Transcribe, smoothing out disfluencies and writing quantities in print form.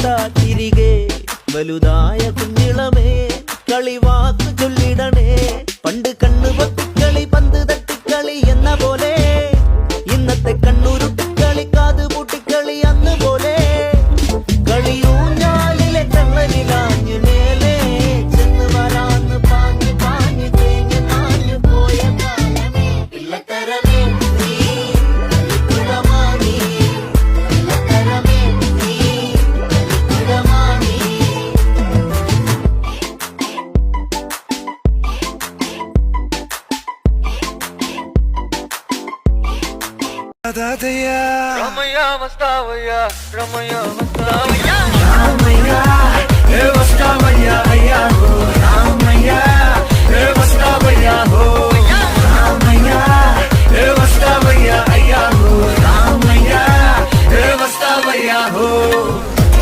കേട്ടാ തിരികെ വലുതായ കുഞ്ഞിളമേ കളിവാക്ക് ചൊല്ലിടണേ പണ്ട് കണ്ണു പൊത്തിക്കളി പന്ത് തട്ടിക്കളി എന്ന പോലെ ഇന്നത്തെ കണ്ണുരുട്ടിക്കളി കാത് പൂട്ടിക്കളി അന്ന് പോലെ കളിയൂഞ്ഞാലിലെ കണ്ണലിലാഞ്ഞു മേലെ ചെന്ന് വരാന്ന് പാഞ്ഞു പാഞ്ഞു തേഞ്ഞു നാഞ്ഞു പോയ കാലമേ പിള്ളത്തരമേ നീ കളിക്കുടമാണി പിള്ളത്തരമേ നീ കളിക്കുടമാണി Ramaya Mastavaya, Ramaya Mastavaya.